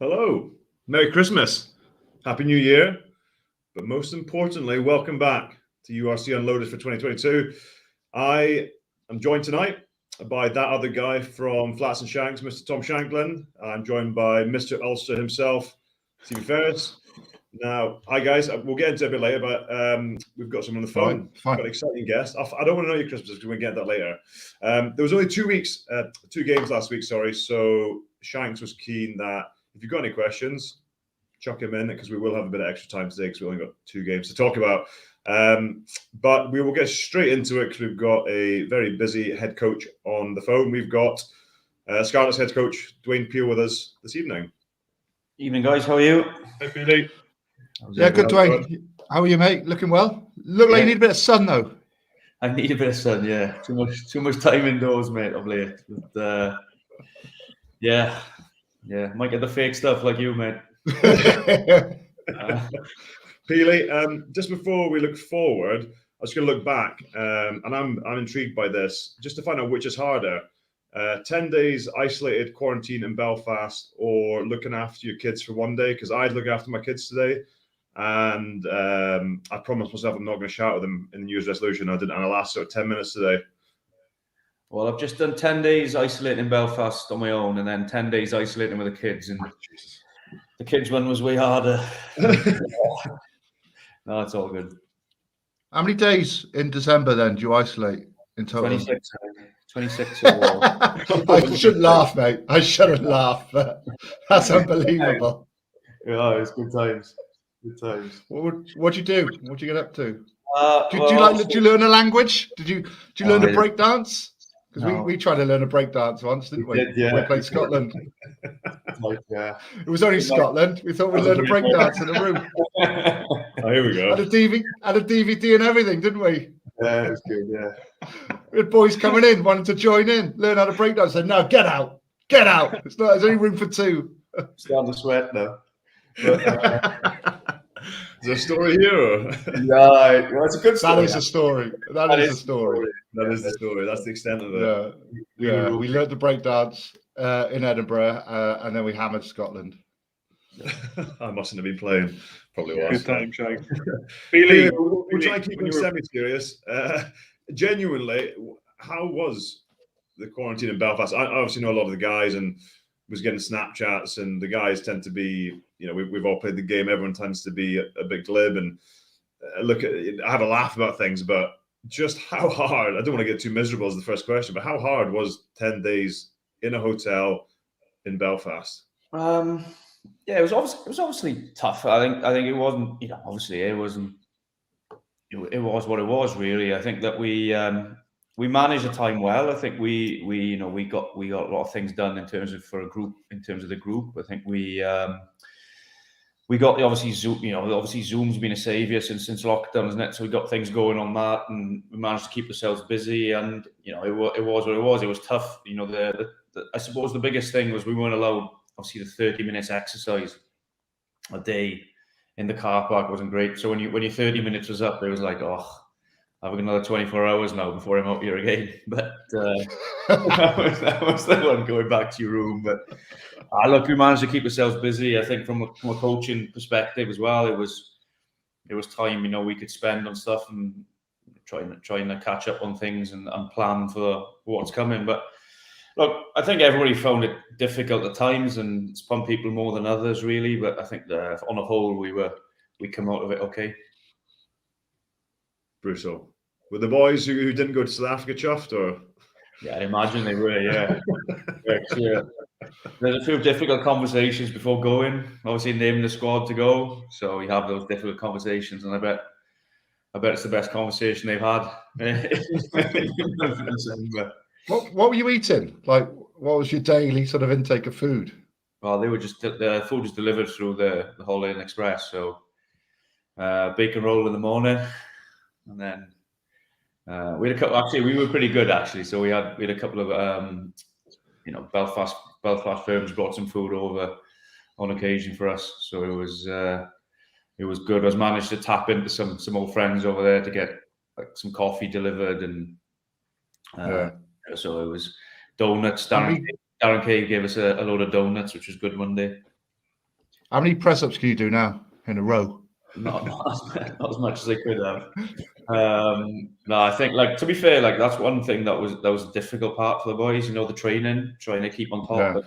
Hello, Merry Christmas, Happy New Year, but most importantly, welcome back to URC Unloaded for 2022. I am joined tonight by that other guy from Flats and Shanks, Mr. Tom Shanklin. I'm joined by Mr. Ulster himself, Stevie Ferris. Now, hi guys, we'll get into it a bit later, but we've got someone on the phone. Fine. Got an exciting guest. I don't want to know your Christmas because we'll get that later. There was only 2 weeks, 2 games last week, sorry, so Shanks was keen that if you've got any questions, chuck them in because we will have a bit of extra time today because we only got 2 games to talk about. But we will get straight into it because we've got a very busy head coach on the phone. We've got Scarlets head coach Dwayne Peel with us this evening. Evening, guys. How are you? Hey, Billy. Yeah, good, Dwayne. How are you, mate? Looking well? Look like you need a bit of sun, though. I need a bit of sun, yeah. Too much time indoors, mate, of late. But, yeah. Might get the fake stuff like you, mate. Peely, just before we look forward, I was going to look back, and I'm intrigued by this, just to find out which is harder. 10 days isolated quarantine in Belfast or looking after your kids for 1 day, because I'd look after my kids today, and I promised myself I'm not going to shout at them in the New Year's resolution. I did, and I lasted 10 minutes today. Well, I've just done 10 days isolating in Belfast on my own, and then 10 days isolating with the kids, and the kids one was way harder. No, it's all good. How many days in December then do you isolate in total? 26 or more. I shouldn't laugh, mate. I shouldn't laugh. That's unbelievable. Yeah, it's good times. Good times. What'd you do? What'd you get up to? Did you learn a language? Did you learn to break dance? Because we tried to learn a break dance once, didn't we? Yeah. We played Scotland. Yeah. It was only Scotland. We thought we'd learn a break dance in the room. Oh, here we go. Had a DVD and everything, didn't we? Yeah, it was good, yeah. We had boys coming in, wanting to join in, learn how to break dance. Said, no, get out. There's only room for 2. Starting to sweat now. Is there a story here? Yeah, that's a good story. That is a story. That is the story. That is the story. That's the extent of it. Yeah. We learned to break dance in Edinburgh, and then we hammered Scotland. I mustn't have been playing. Probably was. Good time, Shank. We'll try and keep it semi-serious. Genuinely, how was the quarantine in Belfast? I obviously know a lot of the guys and was getting Snapchats, and the guys tend to be, we've all played the game. Everyone tends to be a bit glib and have a laugh about things, but just how hard, I don't want to get too miserable as the first question, but how hard was 10 days in a hotel in Belfast? Yeah, it was obviously tough. I think it wasn't, obviously it wasn't. It was what it was, really. I think that we managed the time well. I think we got a lot of things done in terms of the group. I think we got obviously Zoom. Obviously Zoom's been a saviour since lockdown, isn't it? So we got things going on that, and we managed to keep ourselves busy. And it was what it was. It was tough. I suppose the biggest thing was we weren't allowed, obviously, the 30 minutes exercise a day in the car park wasn't great. So when your 30 minutes was up, it was like, oh, I've got another 24 hours now before I'm out here again. But that was the one, going back to your room. But look, we managed to keep ourselves busy. I think from a coaching perspective as well, it was time we could spend on stuff and trying to catch up on things and plan for what's coming. But look, I think everybody found it difficult at times, and some people more than others, really. But I think on a whole, we come out of it okay. Brutal. Were the boys who didn't go to South Africa chuffed, or? Yeah, I imagine they were. Yeah. Yeah. There's a few difficult conversations before going. Obviously, naming the squad to go, so we have those difficult conversations, and I bet it's the best conversation they've had. What were you eating? Like, what was your daily sort of intake of food? Well, they were the food was delivered through the Holiday Inn Express. So bacon roll in the morning, and then we had a couple. Actually, we were pretty good actually. So we had a couple of Belfast firms brought some food over on occasion for us. So it was good. I was managed to tap into some old friends over there to get some coffee delivered, and so it was donuts. Darren Cave gave us a load of donuts, which was good Monday. How many press-ups can you do now in a row? Not as much as I could have. No, I think, like, to be fair, like, that's one thing that was a difficult part for the boys. You know, the training, trying to keep on top. Yeah. But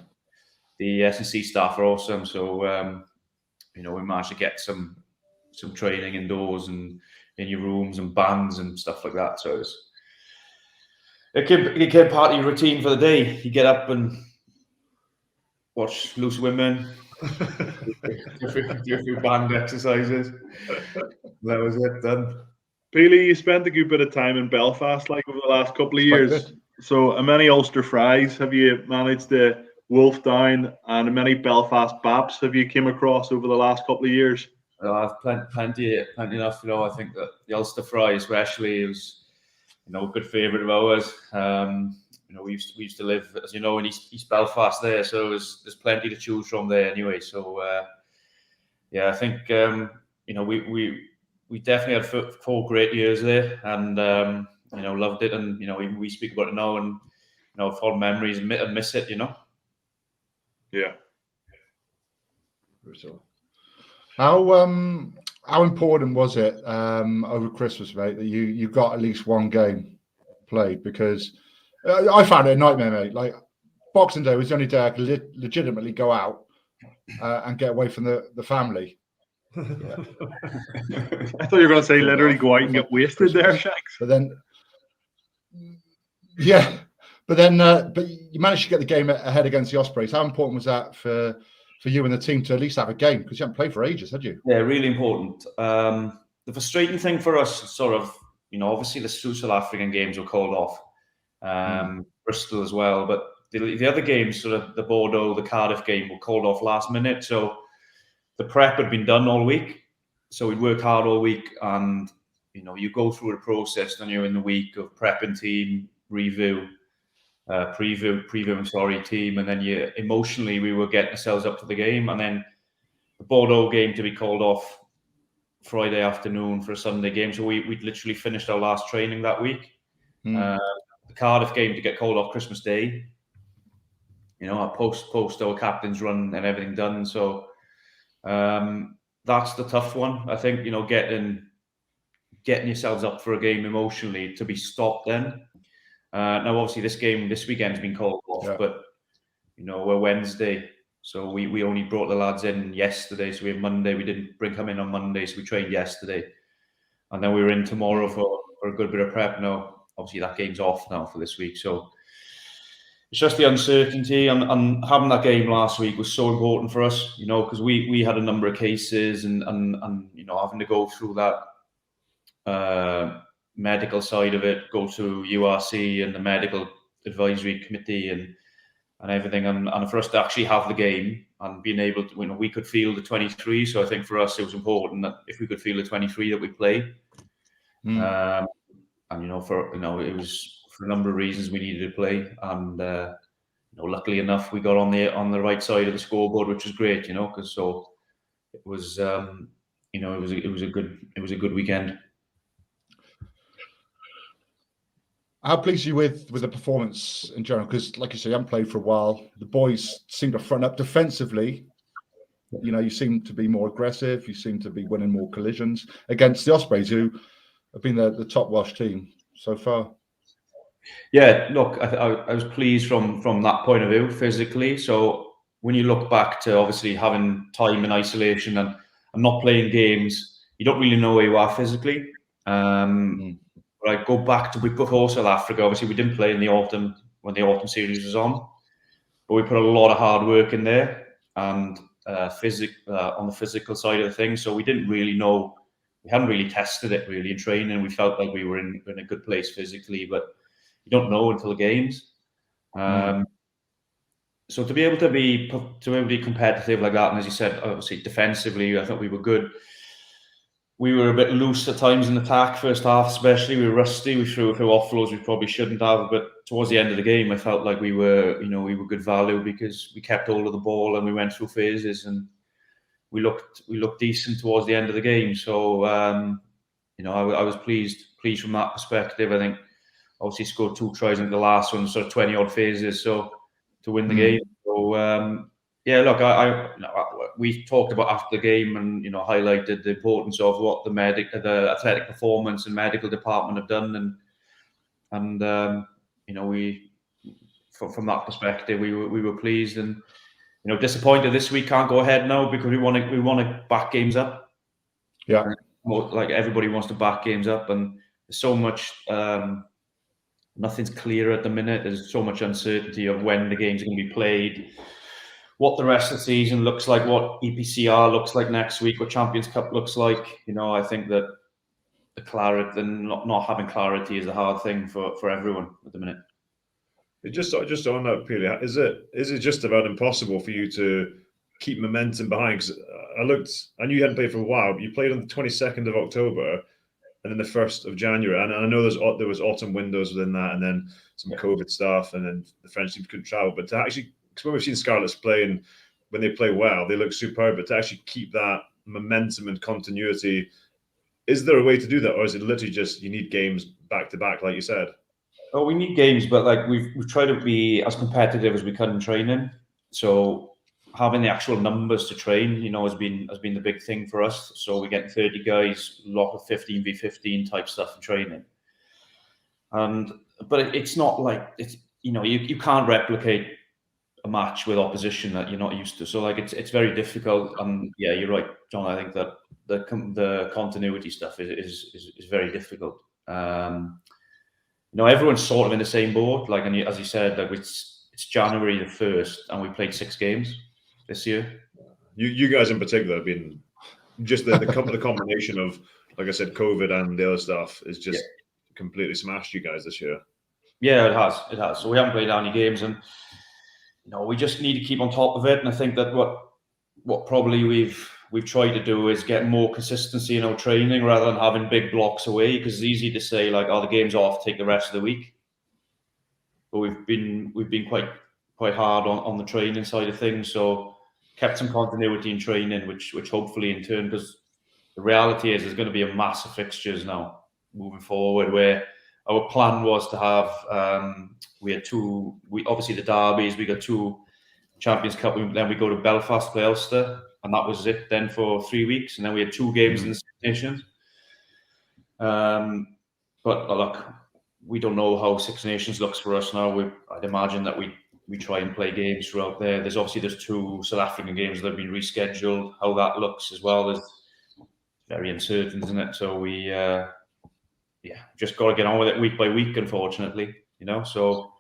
the S&C staff are awesome, so you know, we managed to get some training indoors and in your rooms and bands and stuff like that. So it became part of your routine for the day. You get up and watch loose women, do a few band exercises. That was it, done. Peely, you spent a good bit of time in Belfast, like, over the last couple of years. So, how many Ulster Fries have you managed to wolf down, and how many Belfast Baps have you came across over the last couple of years? I've plenty enough. You know, I think that the Ulster Fry, especially, was, you know, a good favourite of ours. You know, we used to live, as you know, in East Belfast there, so there's plenty to choose from there anyway. So yeah, I think you know, we definitely had 4 great years there, and you know, loved it. And you know, even we speak about it now, and you know, fond memories, and miss it. You know. Yeah. How important was it over Christmas, mate, that you got at least one game played? Because I found it a nightmare, mate. Like, Boxing Day was the only day I could legitimately go out and get away from the family. Yeah. I thought you were going to say literally go out and get wasted there, Shanks. But then, yeah, but you managed to get the game ahead against the Ospreys. How important was that for you and the team to at least have a game? Because you haven't played for ages, had you? Yeah, really important. The frustrating thing for us, sort of, you know, obviously the 2 South African games were called off, Bristol as well, but the other games, sort of the Bordeaux, the Cardiff game, were called off last minute. So the prep had been done all week, so we'd worked hard all week, and you know, you go through the process, then you're in the week of prepping team, previewing team, and then emotionally we were getting ourselves up for the game, and then the Bordeaux game to be called off Friday afternoon for a Sunday game, so we'd literally finished our last training that week. The Cardiff game to get called off Christmas Day, you know, our post our captain's run and everything done. So that's the tough one, I think. You know, getting yourselves up for a game emotionally to be stopped then. Now, obviously, this weekend's been called off, but you know, we're Wednesday, so we only brought the lads in yesterday. So we have Monday. We didn't come in on Monday, so we trained yesterday, and then we were in tomorrow for a good bit of prep. Now, obviously, that game's off now for this week, so it's just the uncertainty. And having that game last week was so important for us, you know, because we had a number of cases, and you know, having to go through that medical side of it, go to URC and the medical advisory committee and everything, and for us to actually have the game and being able to, you know, we could feel the 23. So I think for us it was important that if we could feel the 23 that we play. And you know, it was for a number of reasons we needed to play, and you know, luckily enough we got on the right side of the scoreboard, which was great, you know, because so it was you know, it was a good weekend. How pleased are you with the performance in general? Because, like you say, you haven't played for a while. The boys seem to front up defensively. You know, you seem to be more aggressive. You seem to be winning more collisions against the Ospreys, who have been the top wash team so far. Yeah, look, I was pleased from that point of view physically. So when you look back to obviously having time in isolation and not playing games, you don't really know where you are physically. But I go back to before South Africa. Obviously, we didn't play in the autumn when the autumn series was on, but we put a lot of hard work in there and on the physical side of the thing. So we didn't really know. We hadn't really tested it really in training. We felt like we were in a good place physically, but you don't know until the games. So to be able to be competitive like that, and as you said, obviously defensively, I thought we were good. We were a bit loose at times in attack, first half especially. We were rusty. We threw a few offloads we probably shouldn't have, but towards the end of the game, I felt like we were good value because we kept hold of the ball and we went through phases and we looked decent towards the end of the game. So you know, I was pleased from that perspective. I think obviously scored 2 tries in the last one, sort of 20 odd phases, so to win the game. So Yeah, look, we talked about after the game and highlighted the importance of what the athletic performance and medical department have done, and we from that perspective we were pleased and disappointed this week can't go ahead now because we want to back games up. Yeah, like everybody wants to back games up, and there's so much. Nothing's clear at the minute. There's so much uncertainty of when the games are going to be played, what the rest of the season looks like, what EPCR looks like next week, what Champions Cup looks like. I think that the clarity and not having clarity is a hard thing for everyone at the minute. Just on that, Peely, is it just about impossible for you to keep momentum behind? Because I knew you hadn't played for a while, but you played on the 22nd of October and then the 1st of January. And I know there was autumn windows within that, and then some COVID stuff, and then the French team couldn't travel. But to actually, because when we've seen Scarlets play, and when they play well, they look superb. But to actually keep that momentum and continuity, is there a way to do that, or is it literally just you need games back to back, like you said? Oh, we need games, but like we've tried to be as competitive as we can in training. So having the actual numbers to train, has been the big thing for us. So we get 30 guys, a lot of 15v15 type stuff in training. But it's not like it's you can't replicate a match with opposition that you're not used to. So like it's very difficult. And yeah, you're right, John. I think that the continuity stuff is very difficult. Everyone's sort of in the same boat. Like, and as you said, like it's January the 1st, and we played 6 games this year. You guys in particular have been just the combination of, like I said, COVID and the other stuff is just completely smashed you guys this year. Yeah, it has. So we haven't played any games, and we just need to keep on top of it. And I think that what probably we've tried to do is get more consistency in our training rather than having big blocks away, because it's easy to say like, the game's off, take the rest of the week. But we've been quite hard on the training side of things, so kept some continuity in training, which hopefully in turn, because the reality is there's going to be a massive fixtures now moving forward, where our plan was to have obviously the derbies, we got 2 Champions Cup, then we go to Belfast, play Ulster, and that was it then for 3 weeks, and then we had 2 games in the Six Nations. But look, we don't know how Six Nations looks for us now. I'd imagine that we try and play games throughout there. There's 2 South African games that have been rescheduled. How that looks as well is very uncertain, isn't it? So we just got to get on with it week by week, unfortunately. So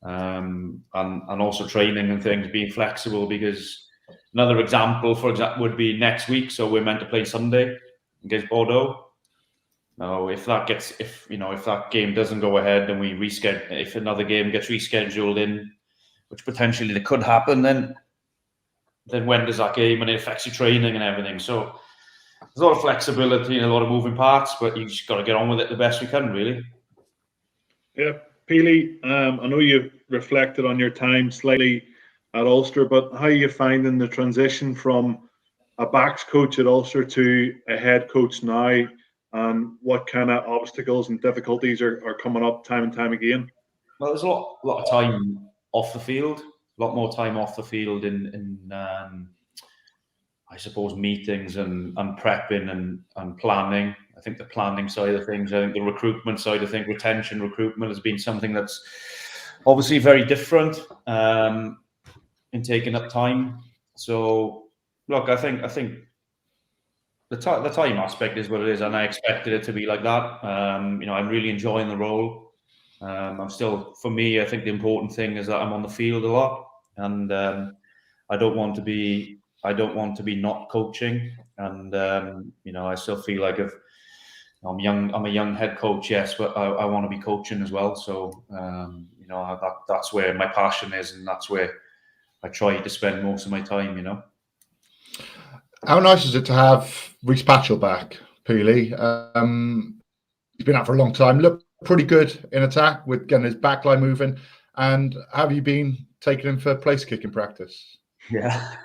and also training and things, being flexible, because another example, would be next week. So we're meant to play Sunday against Bordeaux. Now, if that game doesn't go ahead, and we reschedule, if another game gets rescheduled in, which potentially could happen, then when does that game, and it affects your training and everything. So there's a lot of flexibility and a lot of moving parts, but you just got to get on with it the best we can, really. Yeah, Peely, I know you've reflected on your time slightly at Ulster, but how are you finding the transition from a backs coach at Ulster to a head coach now, and what kind of obstacles and difficulties are coming up time and time again? Well, there's a lot of time off the field, a lot more time off the field in I suppose, meetings and prepping and planning. I think the planning side of things, I think the recruitment side of things, retention recruitment has been something that's obviously very different in taking up time. So, look, I think the time aspect is what it is, and I expected it to be like that. I'm really enjoying the role. For me, I think the important thing is that I'm on the field a lot, and I don't want to be not coaching. And I still feel like if I'm a young head coach, yes, but I want to be coaching as well. So that's where my passion is, and that's where I try to spend most of my time. How nice is it to have Rhys Patchell back, Peely? He's been out for a long time. Looked pretty good in attack with getting his backline moving. And have you been taking him for place kicking practice? Yeah.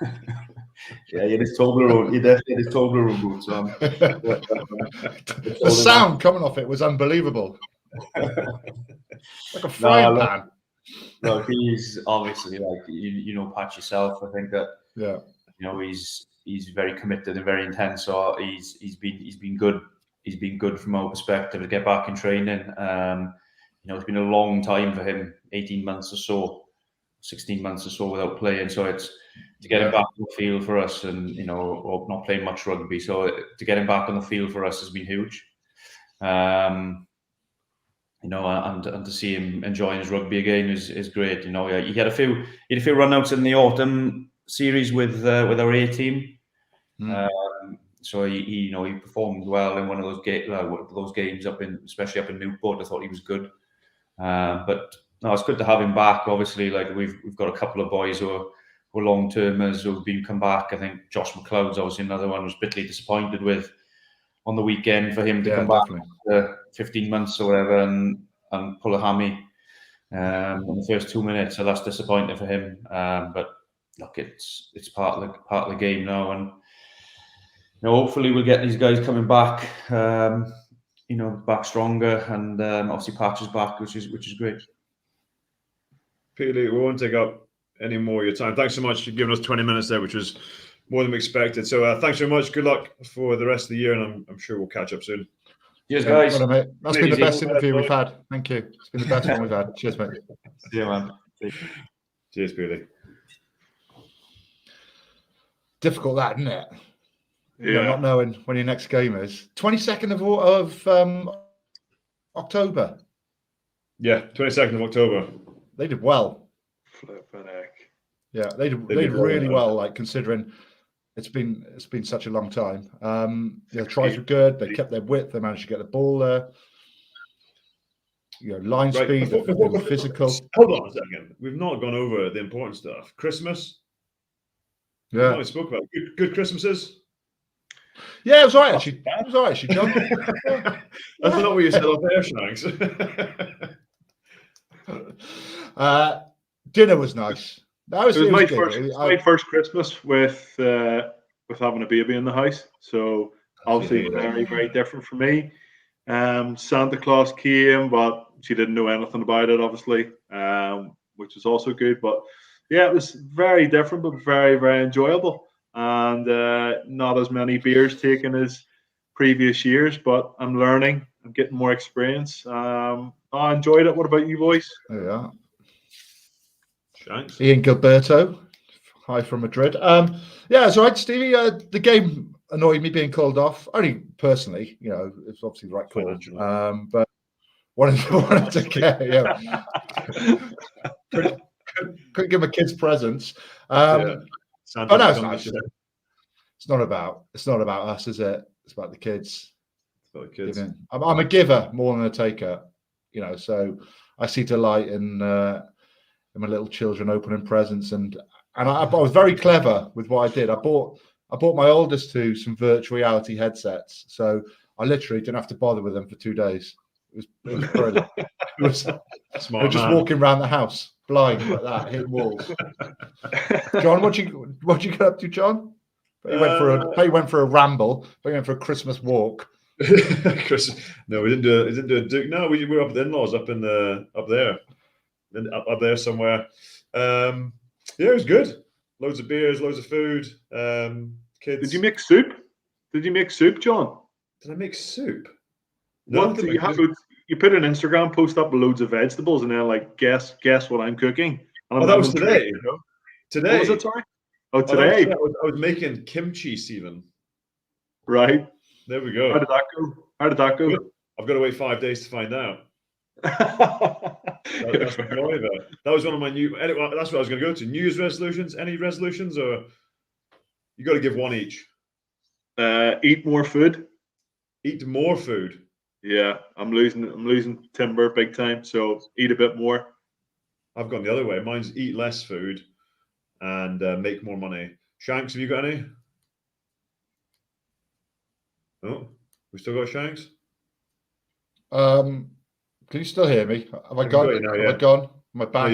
Yeah, you just Toblerone. You definitely did Toblerone boots on. The sound coming off it was unbelievable. Like a frying pan. Look, he's obviously like you know Patch yourself. I think that Yeah. you know he's very committed and very intense. So he's been good. He's been good from our perspective to get back in training. You know, it's been a long time for him, 18 months or so, 16 months or so without playing. So it's to get him back on the field for us, and you know, or not playing much rugby. So to get him back on the field for us has been huge. You know, and to see him enjoying his rugby again is great. You know, he had a few run-outs in the autumn series with our A team. So he performed well in one of those games especially up in Newport. I thought he was good. But no, it's good to have him back. Obviously, like we've got a couple of boys who are long-termers who've been come back. I think Josh McLeod's obviously another one. Was bitterly disappointed with on the weekend for him to come back after 15 months or whatever and pull a hammy in the first 2 minutes. So that's disappointing for him. But look, it's part of the game now, and you know, hopefully we'll get these guys coming back. You know, back stronger, and obviously Patch is back, which is great. Peter, we won't take up any more of your time. Thanks so much for giving us 20 minutes there, which was more than we expected. So thanks very much. Good luck for the rest of the year, and I'm sure we'll catch up soon. Cheers, guys. Well, mate. That's been the best interview we've had. Thank you. It's been the best one we've had. Cheers, mate. Yeah, man. Cheers, Peter. Difficult, that, isn't it? Yeah. You know, not knowing when your next game is. 22nd of October. Yeah, 22nd of October. They did well. Flippin' heck. Yeah, they did really well, like considering it's been such a long time. The tries were good. They kept their width. They managed to get the ball there. You know, line speed. They were physical. Hold on a second. We've not gone over the important stuff. Christmas. Yeah, we spoke about good Christmases. Yeah, it was all right, actually. It was all right, actually, John. That's not what you said off air, Shanks. Dinner was nice. It was my first Christmas with having a baby in the house. So obviously very, very different for me. Santa Claus came, but she didn't know anything about it, obviously, which was also good. But yeah, it was very different, but very, very enjoyable. And not as many beers taken as previous years, but I'm learning. I'm getting more experience. I enjoyed it. What about you boys? There we are. Shanks. Ian Gilberto, hi from Madrid. Yeah, it's all right, Stevie. The game annoyed me being called off. Only personally, you know, it's obviously the right call. But wanted to get, yeah. couldn't give my kids presents. Oh no, it's nice. It's not about us, is it? It's about the kids. It's about the kids. I'm a giver more than a taker, you know. So I see delight in my little children opening presents, and I was very clever with what I did. I bought my oldest two some virtual reality headsets, so I literally didn't have to bother with them for 2 days. It was brilliant. We're just walking around the house blind like that, hitting walls. John, what you get up to, John? He went for a ramble. He went for a Christmas walk. No, we didn't do a Duke. No, we were up with the in-laws up there somewhere. Yeah, it was good. Loads of beers, loads of food. Kids. Did you make soup? John? Did I make soup? No, you put an Instagram post up with loads of vegetables and then like guess what I'm cooking. And that was today. You know? Today. What was it, sorry? Oh, today. I was making kimchi, Stephen. Right. There we go. How did that go? I've got to wait 5 days to find out. That's the joy of it. That was one of my anyway, that's what I was going to go to. New Year's resolutions? Any resolutions, or you got to give one each? Eat more food. Eat more food. Yeah, I'm losing timber big time. So eat a bit more. I've gone the other way. Mine's eat less food and make more money. Shanks, have you got any? Oh, we still got Shanks? Can you still hear me? Have I gone? Have I gone? Am I back? No,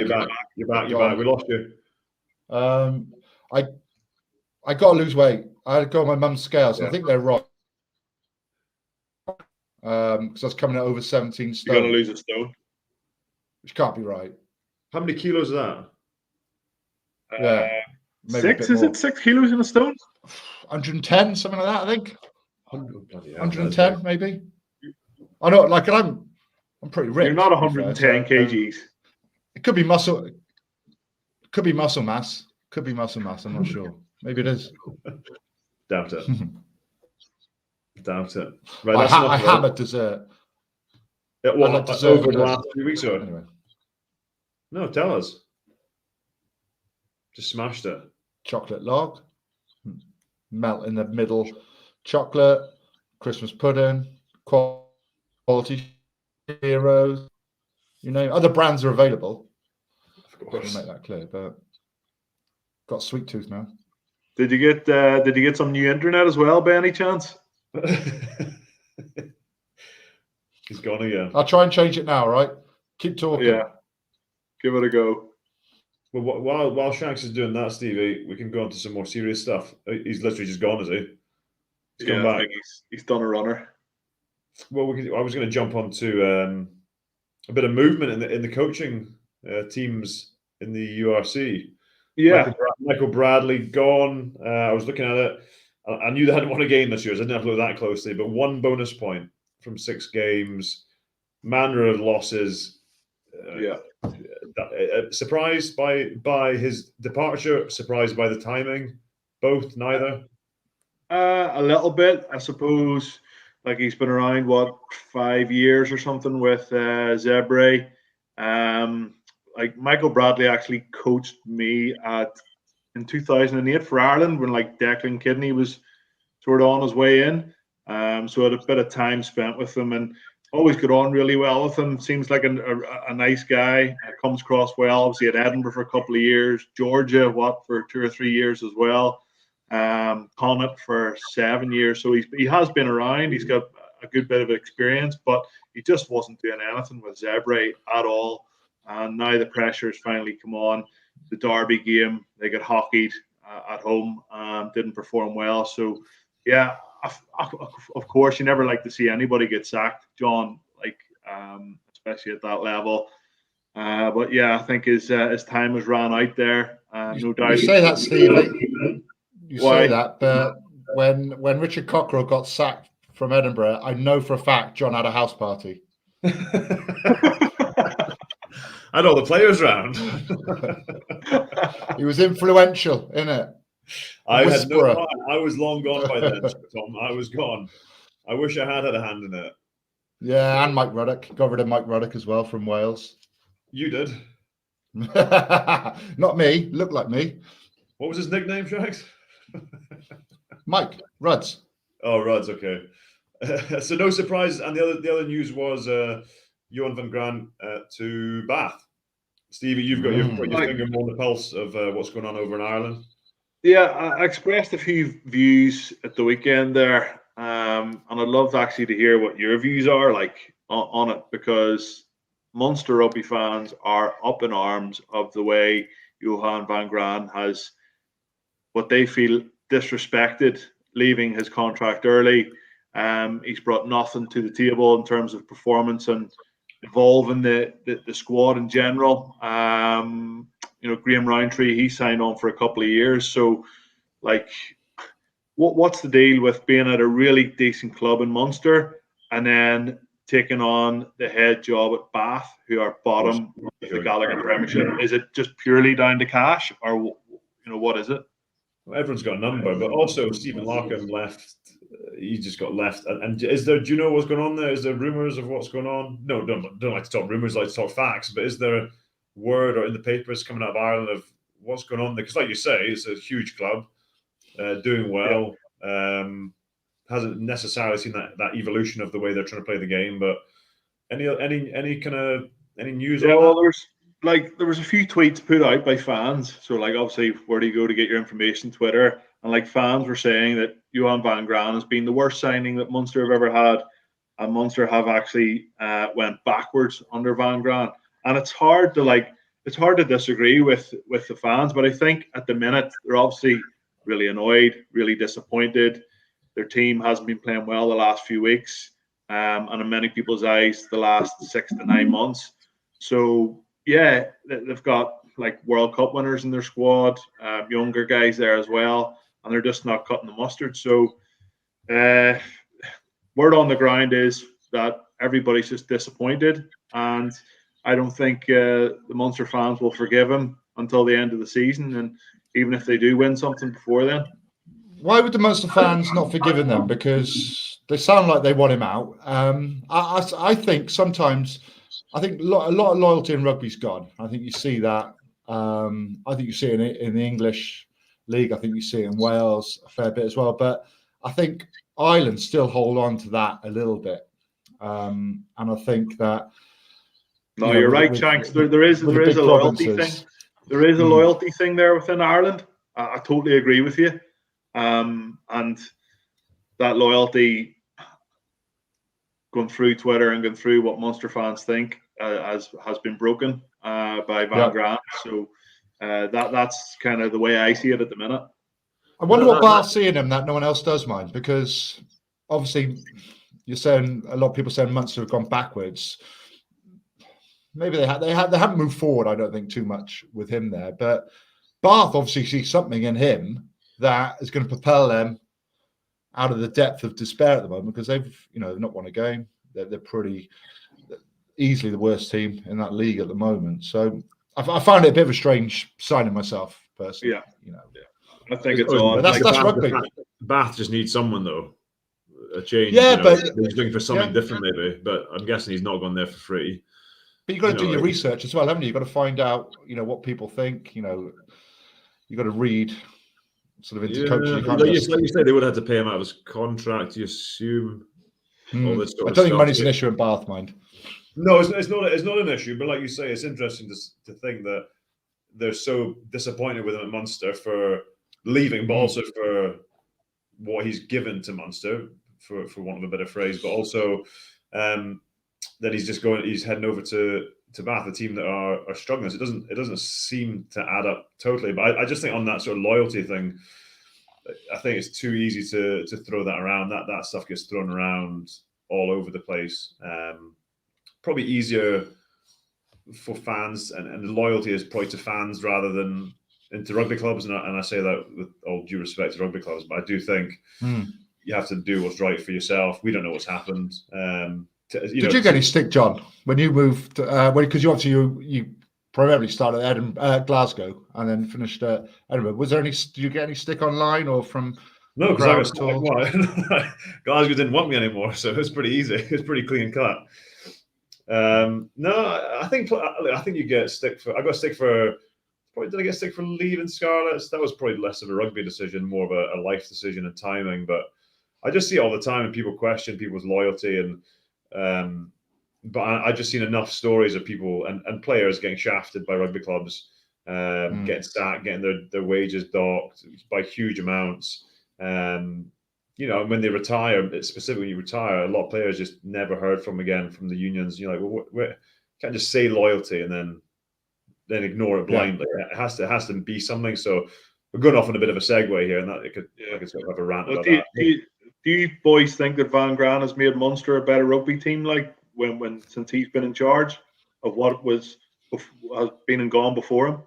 you're back. You're back. We lost you. I got to lose weight. I had to go on my mum's scales. I think they're wrong. Because I was coming at over 17 stone. You're going to lose a stone. Which can't be right. How many kilos is that? Yeah. Maybe 6, is it 6 kilos in a stone? 110, something like that, I think. 110, big. maybe. I know, like I'm pretty rich. You're not to be fair, 110 kgs. It could be muscle. Could be muscle mass. Could be muscle mass. I'm not sure. Maybe it is. Doubt it. Doubt it. Right, I hammered dessert. Yeah, what, like dessert over the last 3 weeks or? Anyway, No, tell us. Just smashed it. chocolate log, melt in the middle, chocolate, Christmas pudding, quality heroes. You know, other brands are available. Of course. I'll make that clear, but got sweet tooth now. Did you get some new internet as well, by any chance? He's gone again. I'll try and change it now, right? Keep talking. Yeah. Give it a go. Well, while Shanks is doing that, Stevie, we can go on to some more serious stuff. He's literally just gone, is he? He's gone back. I think he's done a runner. Well, I was going to jump on to a bit of movement in the coaching teams in the URC. Yeah. Michael Bradley gone. I was looking at it. I knew they hadn't won a game this year, so I didn't have to look that closely. But 1 bonus point from 6 games, manner of losses. Surprised by his departure. Surprised by the timing. Both, neither. A little bit, I suppose. Like he's been around 5 years or something with Zebre. Like Michael Bradley actually coached me in 2008 for Ireland when like Declan Kidney was sort of on his way in. So I had a bit of time spent with him and always got on really well with him. Seems like a nice guy. Comes across well. Obviously at Edinburgh for a couple of years, Georgia for 2 or 3 years as well. Connacht for 7 years. So he has been around. He's got a good bit of experience, but he just wasn't doing anything with Zebre at all. And now the pressure has finally come on. The Derby game, they got hockeyed at home, didn't perform well. So, yeah, of course, you never like to see anybody get sacked, John, like especially at that level. But yeah, I think his time has ran out there. No doubt. You say that, Steve. You Why? say that, but when Richard Cockrell got sacked from Edinburgh, I know for a fact John had a house party. I had all the players round. He was influential, innit? I was long gone by then, Tom. I was gone. I wish I had a hand in it. Yeah, and Mike Ruddock. Got rid of Mike Ruddock as well from Wales. You did. Not me. Looked like me. What was his nickname, Shanks? Mike Ruds. Oh, Ruds. Okay. So no surprises. And the other news was Johan van Graan to Bath. Stevie, you've got your finger more on the pulse of what's going on over in Ireland. Yeah, I expressed a few views at the weekend there, and I'd love actually to hear what your views are like on it, because Munster rugby fans are up in arms of the way Johan van Graan has what they feel disrespected, leaving his contract early. He's brought nothing to the table in terms of performance and involving the squad in general. Graham Rowntree, he signed on for a couple of years. So, like, what's the deal with being at a really decent club in Munster and then taking on the head job at Bath, who are bottom of the Gallagher Premiership? Is it just purely down to cash, or what is it? Well, everyone's got a number, but also Stephen Larkham left. He just got left. And is there? Do you know what's going on there? Is there rumours of what's going on? No, don't like to talk rumours. Like to talk facts. But is there word or in the papers coming out of Ireland of what's going on there? Because, like you say, it's a huge club, doing well. Hasn't necessarily seen that evolution of the way they're trying to play the game. But any news? Yeah, on well, that? there was a few tweets put out by fans. So, like, obviously, where do you go to get your information? Twitter. And, like, fans were saying that Johan van Graan has been the worst signing that Munster have ever had. And Munster have actually went backwards under van Graan. And it's hard to disagree with the fans. But I think at the minute, they're obviously really annoyed, really disappointed. Their team hasn't been playing well the last few weeks. And in many people's eyes, the last 6 to 9 months. So, yeah, they've got like World Cup winners in their squad, younger guys there as well, and they're just not cutting the mustard. So, word on the ground is that everybody's just disappointed, and I don't think the Munster fans will forgive him until the end of the season, and even if they do win something before then. Why would the Munster fans not forgive them? Because they sound like they want him out. I think sometimes, a lot of loyalty in rugby's gone. I think you see that. I think you see it in the English league. I think you see it in Wales a fair bit as well. But I think Ireland still hold on to that a little bit. And I think that. No, you're right, Shanks. There is a loyalty thing. There is a loyalty thing there within Ireland. I totally agree with you. And that loyalty going through Twitter and going through what Munster fans think has been broken by Van Graan. So that's kind of the way I see it at the minute. I wonder what Bar's seeing him that no one else does, mind, because obviously you're saying a lot of people saying Munster have gone backwards. Maybe they haven't moved forward, I don't think, too much with him there. But Bath obviously sees something in him that is going to propel them out of the depth of despair at the moment, because they've not won a game. They're pretty easily the worst team in that league at the moment. So I found it a bit of a strange signing myself, personally. Yeah. I think it's odd. That's rugby. Bath just needs someone, though. A change. Yeah, but he's looking for something different, maybe. But I'm guessing he's not gone there for free. But you've got to do your research as well, haven't you? You've got to find out, what people think. You've got to read sort of into coaching. Like you say, they would have to pay him out of his contract, you assume. All this sort I don't think money's an issue in Bath, mind. No, it's not an issue. But like you say, it's interesting to think that they're so disappointed with him at Munster for leaving, but also for what he's given to Munster, for want of a better phrase, but also that he's heading over to Bath, a team that are struggling. So it doesn't seem to add up totally. But I just think on that sort of loyalty thing, I think it's too easy to throw that around. That stuff gets thrown around all over the place. Probably easier for fans, and the loyalty is probably to fans rather than into rugby clubs. And I say that with all due respect to rugby clubs, but I do think you have to do what's right for yourself. We don't know what's happened. Did you get any stick, John, when you moved? Because you primarily started at Glasgow and then finished at Edinburgh. Did you get any stick online or from? No, because Glasgow didn't want me anymore, so it was pretty easy. It was pretty clean cut. No, I think you get stick for. I got stick for. Did I get stick for leaving Scarlets? That was probably less of a rugby decision, more of a life decision and timing. But I just see it all the time, and people question people's loyalty and. But I just seen enough stories of people and players getting shafted by rugby clubs, getting sacked, getting their wages docked by huge amounts. When they retire, specifically when you retire, a lot of players just never heard from again from the unions. You're like, well, you can't just say loyalty and then ignore it blindly. Yeah. It has to be something. So we're going off on a bit of a segue here, and that I could sort of have a rant about that. Do you boys think that Van Graan has made Munster a better rugby team, like since he's been in charge of what has been and gone before him?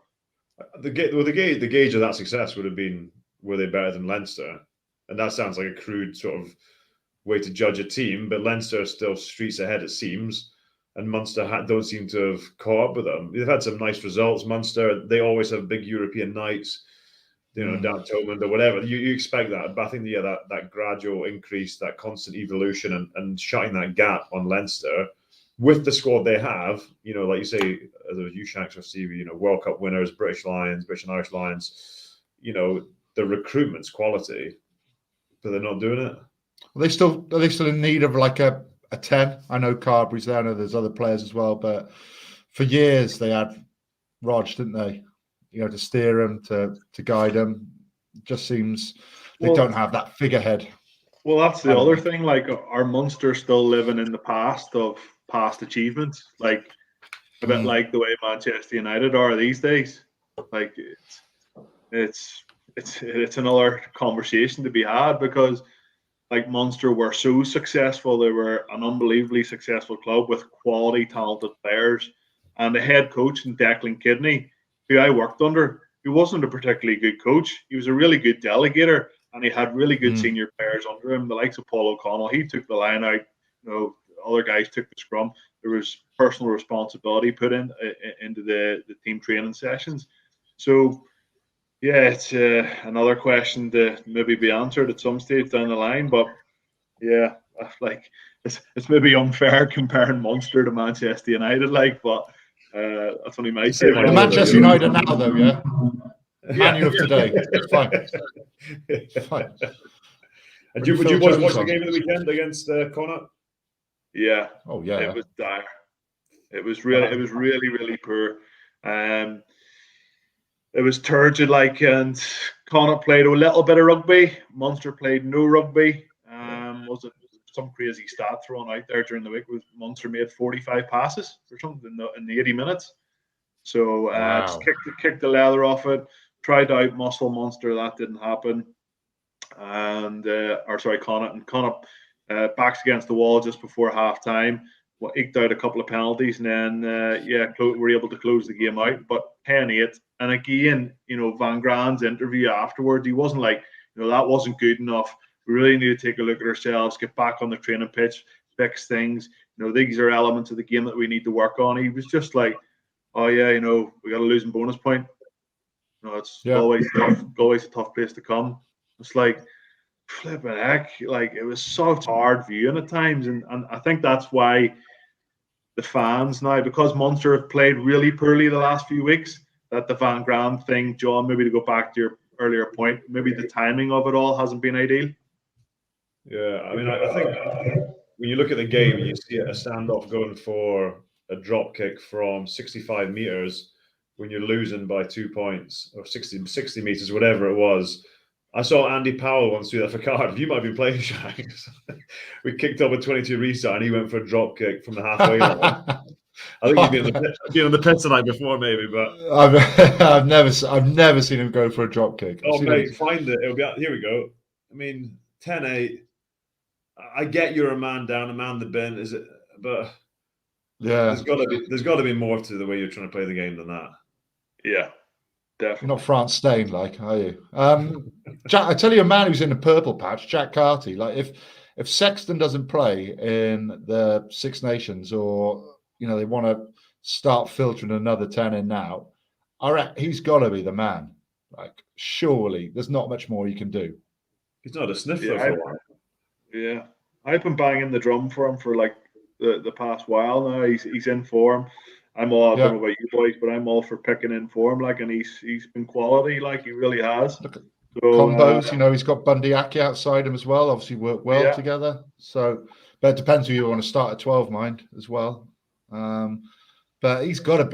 The gauge of that success would have been, were they better than Leinster? And that sounds like a crude sort of way to judge a team, but Leinster are still streets ahead, it seems, and Munster don't seem to have caught up with them. They've had some nice results. Munster, they always have big European nights. Down Tobin or whatever. You expect that. But I think, that gradual increase, that constant evolution and shutting that gap on Leinster with the squad they have, like you say, as you Shanks or Stevie, World Cup winners, British and Irish Lions, the recruitment's quality, but they're not doing it. Are they still in need of like a 10? I know Carberry's there, I know there's other players as well, but for years they had Rog, didn't they? To steer them, to guide them. It just seems they don't have that figurehead. Well, that's the other thing. Like, are Munster still living in the past of past achievements? Like, a bit like the way Manchester United are these days. Like, it's another conversation to be had, because like Munster were so successful. They were an unbelievably successful club with quality, talented players. And the head coach, Declan Kidney, who I worked under, he wasn't a particularly good coach. He was a really good delegator, and he had really good senior players under him, the likes of Paul O'Connell. He took the line out. Other guys took the scrum. There was personal responsibility put into the team training sessions. So, yeah, it's another question to maybe be answered at some stage down the line. But yeah, like it's maybe unfair comparing Munster to Manchester United, but that's only my take. Manchester United now, though, yeah. Man U of today. It's fine. It's fine. And would you watch the game of the weekend against Connacht? Yeah. Oh yeah. It was dire. It was really poor. It was turgid, and Connacht played a little bit of rugby. Munster played no rugby. Was it some crazy stat thrown out there during the week? Was Munster made 45 passes or something in the 80 minutes? So just kicked the leather off it. Tried out muscle Munster, that didn't happen. And Connacht. And Connacht backs against the wall just before half time. Eked out a couple of penalties, and then were able to close the game out. But 10-8, and again, Van Graan's interview afterwards, he wasn't like, that wasn't good enough. We really need to take a look at ourselves, get back on the training pitch, fix things. These are elements of the game that we need to work on. He was just like, oh yeah, we got a losing bonus point. It's always a tough place to come. It's like, flipping heck, it was such hard viewing at times, and I think that's why the fans now, because Munster have played really poorly the last few weeks, that the Van Graan thing, John, maybe to go back to your earlier point, maybe the timing of it all hasn't been ideal. Yeah, I mean, I think when you look at the game and you see a standoff going for a drop kick from 65 meters when you're losing by 2 points or 60 meters, whatever it was. I saw Andy Powell once do that for Cardiff. You might be playing, Shanks. We kicked up a 22 restart and he went for a drop kick from the halfway line. I think he'd been on the pitch tonight before, maybe, but I've never seen him go for a drop kick. Oh mate, find it. It'll be here we go. I mean, 10-8. I get you're a man down, a man the bin, is it? But yeah, there's got to be more to the way you're trying to play the game than that. Yeah. Definitely. You're not France stained, are you? Jack, I tell you, a man who's in the purple patch, Jack Carty. If Sexton doesn't play in the Six Nations, or they want to start filtering another 10 in now, he's got to be the man. Surely, there's not much more he can do. He's not a sniffler for a while. Yeah, I've been banging the drum for him for the past while now. He's in form. I'm all, I don't know about you boys, but I'm all for picking in form, and he's been quality, he really has. Look at combos, he's got Bundy Aki outside him as well. Obviously, work well together. So, but it depends who you want to start at 12, mind as well. But there's got to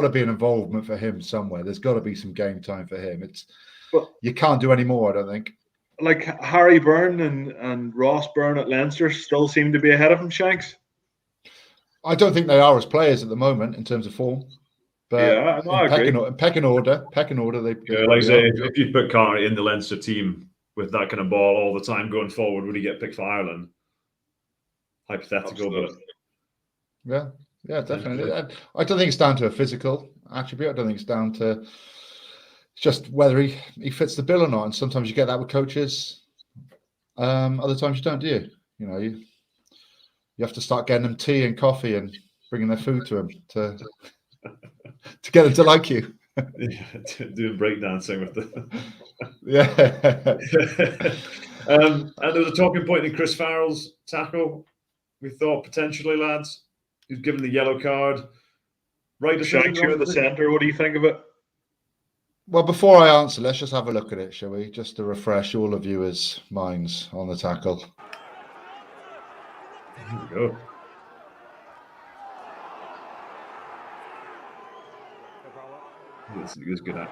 be an involvement for him somewhere. There's got to be some game time for him. You can't do any more, I don't think. Harry Byrne and Ross Byrne at Leinster still seem to be ahead of him, Shanks. I don't think they are as players at the moment in terms of form. But I agree. Pecking order, they. If you put Carty in the Leinster team with that kind of ball all the time going forward, would he get picked for Ireland? Hypothetical, absolutely. But yeah, definitely. I don't think it's down to a physical attribute. I don't think it's down to just whether he fits the bill or not. And sometimes you get that with coaches. Other times you don't, do you? You have to start getting them tea and coffee and bringing their food to them to get them to like you. Doing breakdancing with them. And there was a talking point in Chris Farrell's tackle. We thought potentially, lads, he's given the yellow card. Right, Shanks, you in the centre. What do you think of it? Well, before I answer, let's just have a look at it, shall we? Just to refresh all the viewers' minds on the tackle. Here we go. It's good.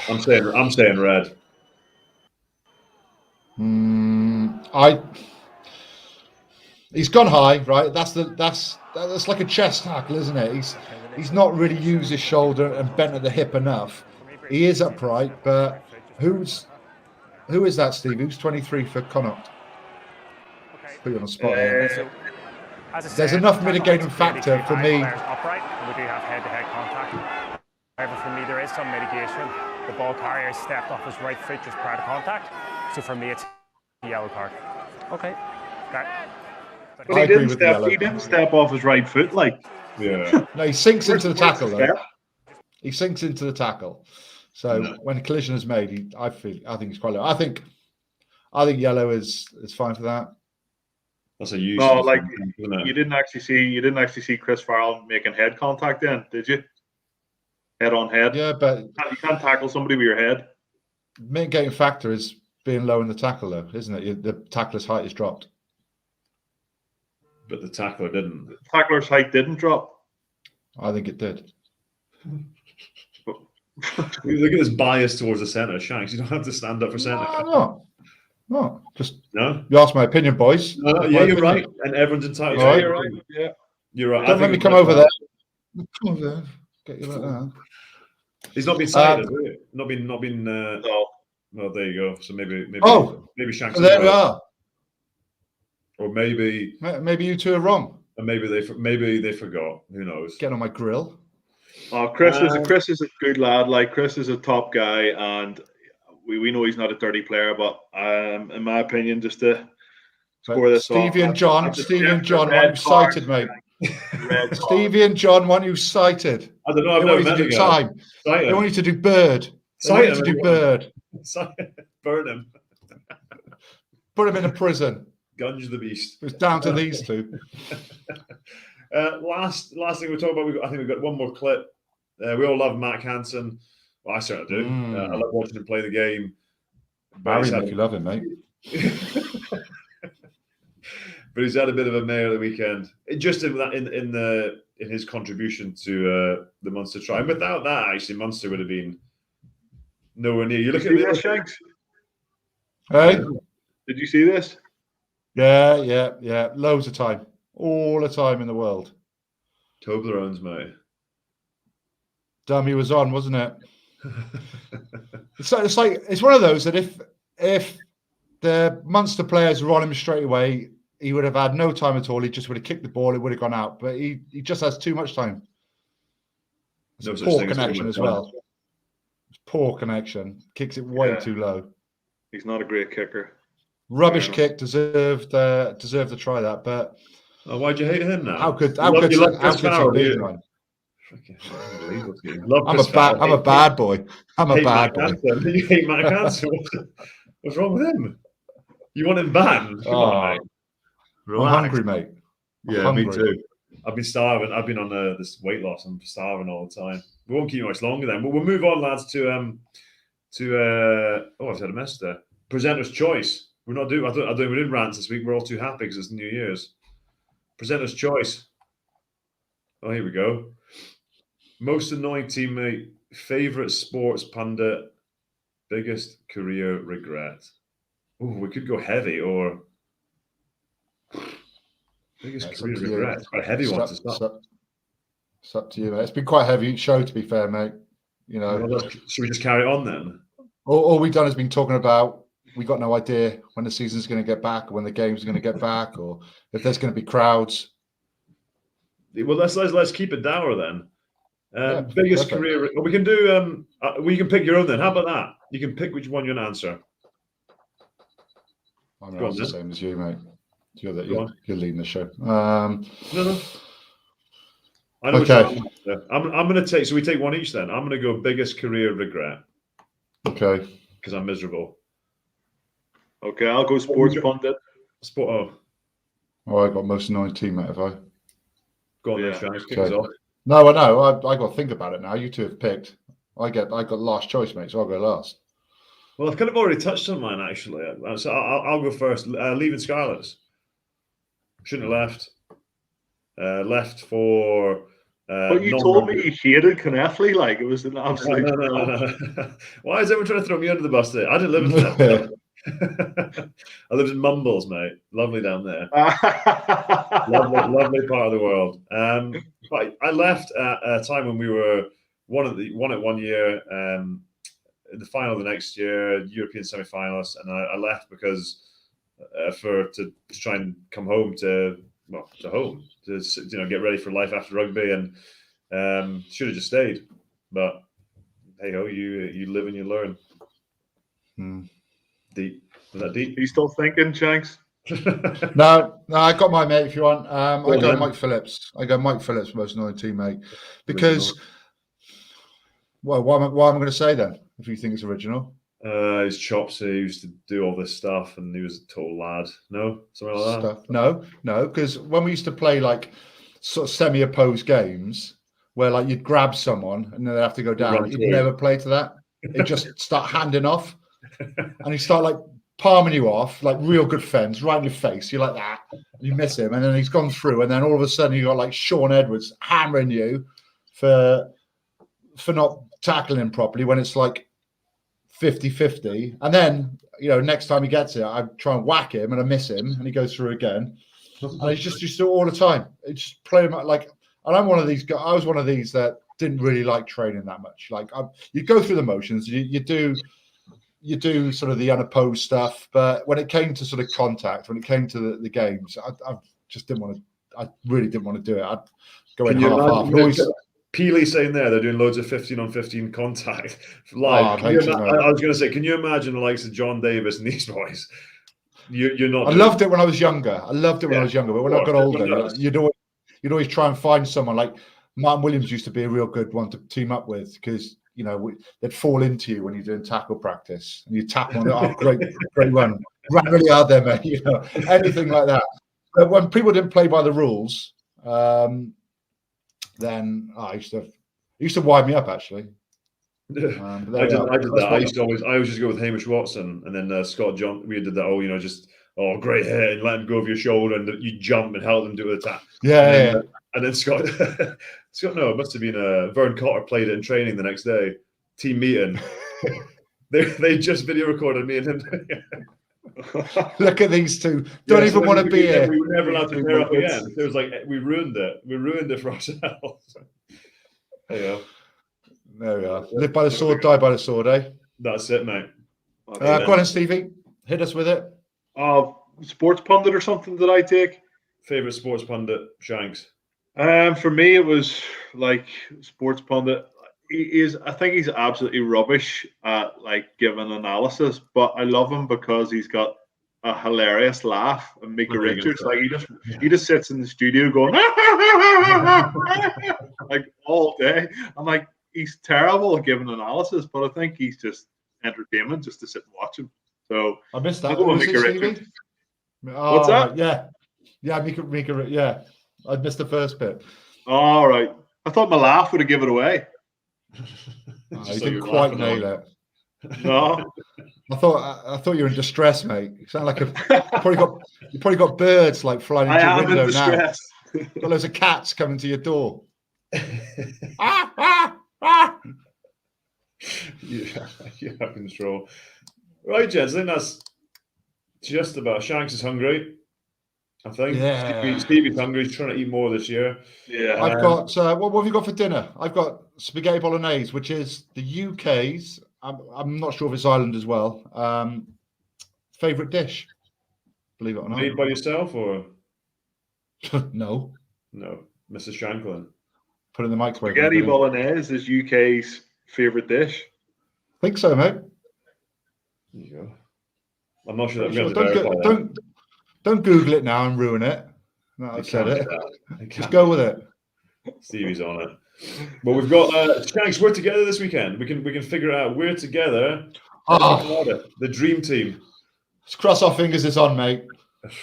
I'm saying red. He's gone high, right? That's like a chest tackle, isn't it? He's not really used his shoulder and bent at the hip enough. He is upright, but who is that, Steve? Who's 23 for Connacht? Put you on the spot here. As I There's said, enough tackle mitigating is clearly factor too for high, me. players upright, and we do have head-to-head contact. However, for me, there is some mitigation. The ball carrier stepped off his right foot just prior to contact, so for me, it's a yellow card. Okay. But he didn't step off his right foot, like. Yeah. No, he sinks into the tackle, though. Step? He sinks into the tackle. So when a collision is made, I think he's quite low. I think yellow is fine for that. That's a use. No, like you didn't actually see Chris Farrell making head contact then, did you? Head on head. Yeah, but you can't tackle somebody with your head. Mitigating factor is being low in the tackle, though, isn't it? The tackler's height is dropped. But the tackler didn't. The tackler's height didn't drop. I think it did. Look at this bias towards the centre, Shanks. You don't have to stand up for centre. No, just no. You asked my opinion, boys. No, yeah, you're right, and everyone's entitled. Yeah, you're right. Yeah, you're right. Don't let me come over there. Come over there. Get you like that. He's not been cited, has he? Not been. No. Well, there you go. So maybe Shanks. So there we are. Or maybe you two are wrong. And maybe they forgot. Who knows? Get on my grill. Chris is a good lad. Like, Chris is a top guy, and we know he's not a dirty player. But in my opinion, just to score this Stevie and John want you cited, mate. Stevie and John want you cited. I don't know. I've never met the guy. They want you to do bird. Burn him. Put him in a prison. Gunge the beast. It's down to these two. Last thing we're talking about. I think we've got one more clip. We all love Matt Hansen. Well, I certainly do. I love watching him play the game. Barry, make you love him, mate. But he's had a bit of a mare the weekend. Just in his contribution to the Munster try. And without that, actually, Munster would have been nowhere near. You look at this, Shanks. Hey, did you see this? Yeah. Loads of time. All the time in the world. Toblerones, mate. Dummy was on, wasn't it? It's one of those that if the Munster players were on him straight away, he would have had no time at all. He just would have kicked the ball. It would have gone out. But he just has too much time. It's poor connection as well. It's poor connection. Kicks it way too low. He's not a great kicker. Rubbish kick. Deserved to try that. But why'd you hate him now? How could he be, man? I'm a bad boy. I'm a bad boy. You hate Matt Hansen. What's wrong with him? You want him banned? Come on, mate. I'm hungry, mate. Me too. I've been starving. I've been on this weight loss. I'm starving all the time. We won't keep you much longer then. But we'll move on, lads, to I've had a mess there. Presenter's choice. We're not doing. I don't. We didn't rant this week. We're all too happy because it's New Year's. Presenter's choice. Oh, here we go. Most annoying teammate, favorite sports pundit, biggest career regret. Oh, we could go heavy or biggest career regret. It's quite a heavy one to start. It's up to you, mate. It's been quite a heavy show, to be fair, mate. You know. Well, should we just carry on then? All we've done has been talking about. We got no idea when the season's going to get back, or when the game's going to get back, or if there's going to be crowds. Well, let's keep it dour then. Biggest career. Well, we can do. You can pick your own then. How about that? You can pick which one you're going to answer. I'm the same as you, mate. You're leading the show. No. I know. Okay. I'm going to take. So we take one each then. I'm going to go biggest career regret. Okay. Because I'm miserable. Okay, I'll go sports pundit. Oh, I got most annoying teammate, have I? Go on, Shanks. Kick us off. No, I know. I got to think about it now. You two have picked. I got last choice, mate. So I'll go last. Well, I've kind of already touched on mine actually. So I'll go first. Leaving Scarlets. Shouldn't have left. Left for. But you told me you hated Conneffley. Like, it was an absolute. No. Why is everyone trying to throw me under the bus there? I didn't live in Conneffley. I lived in Mumbles, mate. Lovely down there. lovely part of the world. But I left at a time when we were one year, in the final the next year, European semi-finalists, and I left because to try and come home to to home to get ready for life after rugby, and should have just stayed. But hey ho, you live and you learn. Deep. Was that deep? Are you still thinking, Shanks? No, I got my mate if you want. I go then. Mike Phillips. Most annoying teammate. Because, well, what am I going to say then? If you think it's original, his chops. He used to do all this stuff, and he was a total lad. No, something like that. No, because when we used to play like sort of semi-opposed games, where like you'd grab someone and then they'd have to go down, you'd never play to that. It'd just start handing off, and he'd start like palming you off, like real good fence, right in your face. You're like that, and you miss him, and then he's gone through, and then all of a sudden you got like Sean Edwards hammering you for not tackling him properly when it's like 50-50. And then, next time he gets it, I try and whack him and I miss him and he goes through again. And he's just do it all the time. It's just play him like, and I'm one of these guys. I was one of these that didn't really like training that much. Like you go through the motions, you do sort of the unopposed stuff, but when it came to sort of contact, when it came to the games, I just didn't want to. I really didn't want to do it. I'd go in half. Peely saying there they're doing loads of 15-on-15 contact live. I was going to say, can you imagine the likes of John Davis and these boys? You're not. I loved it when I was younger. But when I got older, you'd always try and find someone like Martin Williams used to be a real good one to team up with because they'd fall into you when you're doing tackle practice and you tap on it. Oh, great run, ran really hard there, mate. Anything like that. But when people didn't play by the rules. Then I used to wind me up actually. I did that. I always just go with Hamish Watson and then Scott John. We did that. Great hair and let him go over your shoulder and you jump and help them do an attack. Yeah. And then Scott. No, it must have been Vern Cotter played it in training the next day. Team meeting. they just video recorded me and him. Look at these two. Don't even want to be here. We were never allowed to pair up again. It was like we ruined it. We ruined it for ourselves. There you go. There we are. Live by the sword, die by the sword, eh? That's it, mate. Go on, then, Stevie. Hit us with it. Sports pundit or something that I take. Favorite sports pundit, Shanks. For me, it was like sports pundit. I think he's absolutely rubbish at like giving analysis, but I love him because he's got a hilarious laugh. And Mika Richards, like he just sits in the studio going like all day. I'm like, he's terrible at giving analysis, but I think he's just entertainment just to sit and watch him. So I missed that. Mika Richards. What's that? Yeah, Mika. Yeah, I missed the first bit. All right, I thought my laugh would have given it away. You didn't quite nail it. No, I thought you were in distress, mate. You sound like you probably got birds like flying into your window now. Got loads of cats coming to your door. Yeah, you have control. Right, gents, I think that's just about. Shanks is hungry. I think. Yeah. Stevie's hungry. He's trying to eat more this year. Yeah. I've got. What have you got for dinner? I've got spaghetti bolognese, which is the UK's. I'm not sure if it's Ireland as well. Favorite dish, believe it or not. Made by yourself or? No, Mrs. Shanklin. Put it in the microwave. Spaghetti bolognese is UK's favorite dish. I think so, mate. There you go. I'm not sure that. Don't Google it now and ruin it. No, I said it. Just go with it. Stevie's on it. Well, we've got Shanks. We're together this weekend. We can figure it out. We're together. The dream team. Let's cross our fingers. It's on, mate.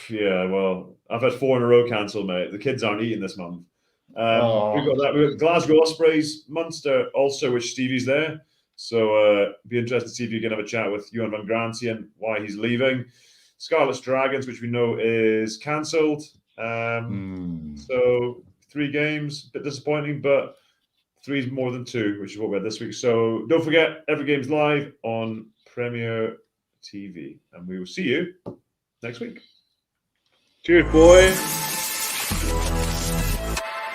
Yeah. Well, I've had 4 in a row cancelled, mate. The kids aren't eating this month. We've got that. We've got Glasgow Ospreys, Munster, also, which Stevie's there. So be interested to see if you can have a chat with Johan van Grantian, why he's leaving. Scarlets Dragons, which we know is cancelled. So 3 games, a bit disappointing, but 3 is more than 2, which is what we had this week. So don't forget, every game's live on Premier TV. And we will see you next week. Cheers, boys.